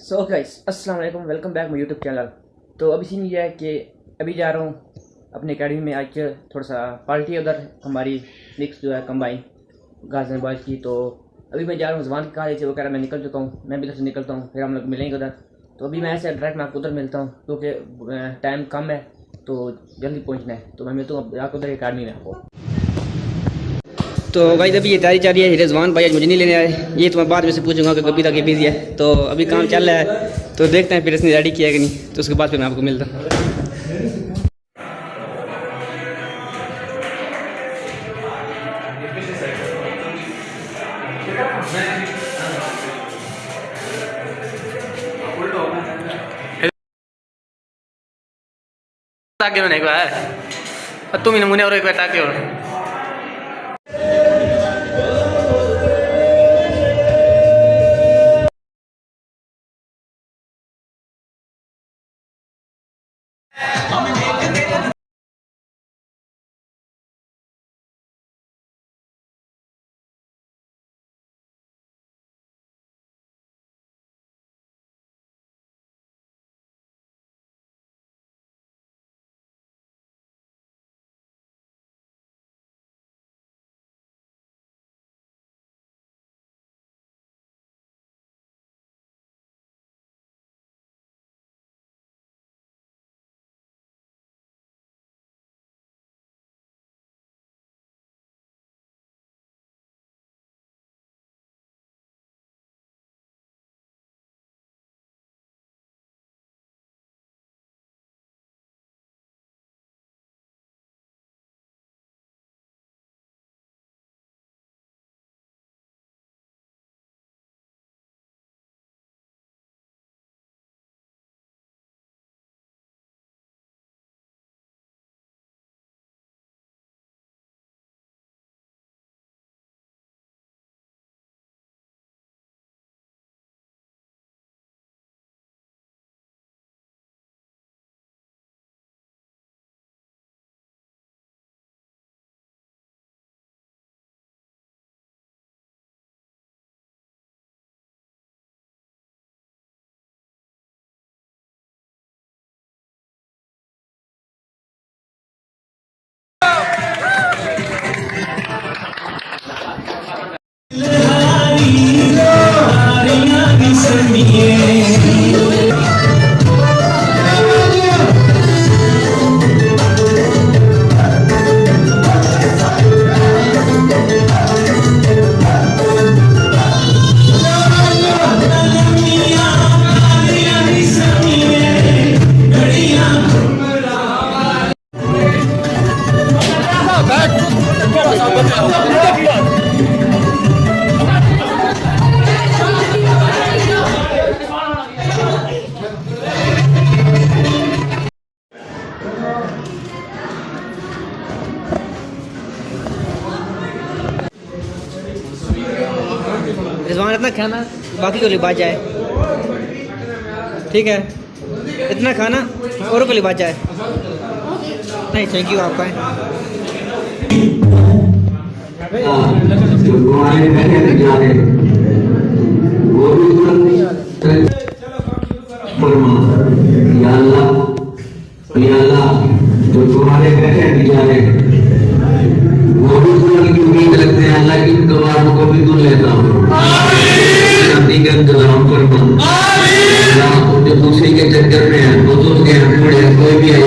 So guys अस्सलाम वालेकुम, welcome back my YouTube channel. तो अभी सीन ये है कि अभी जा रहा हूँ अपनी अकेडमी में। आज थोड़ा सा पार्टी है उधर हमारी मिक्स जो है कंबाइन गाजन बॉयज़ की। तो अभी मैं जा रहा हूँ जवान की कॉलेज से, वो कह रहा है मैं निकल चुका हूँ, मैं भी इधर से निकलता हूँ, फिर हम लोग मिलेंगे उधर। तो अभी मैं ऐसे डायरेक्ट मैं आपको उधर मिलता हूँ क्योंकि टाइम कम है तो जल्दी पहुँचना है। तो मैं मिलता हूँ आपको उधर अकेडमी में आपको। तो भाई अभी ये तैयारी चल रही है, रिजवान भाई आज मुझे नहीं लेने आए, ये तो मैं बाद में से पूछूंगा कि कभी तक ये बिजी है। तो अभी काम चल रहा है तो देखते हैं फिर इसने रेडी किया कि नहीं, तो उसके बाद फिर मैं आपको मिलता हूँ। आगे मैंने एक बार तुम नमूने और एक बार ताकि और रिजवान इतना खाना बाकी को लिबाज जाए, ठीक है? इतना खाना औरों को लिबाज जाए। नहीं, थैंक यू आपका है। जो तुम्हारे पैसे बिचारे वो भी तुम्हारी उम्मीद रखते हैं, अल्लाह की दुआओं को भी सुन लेता हूँ। शांति का इंतजाम करना, जो दूसरे के चक्कर में है, बुजुर्ग हैं, बूढ़े, कोई भी है,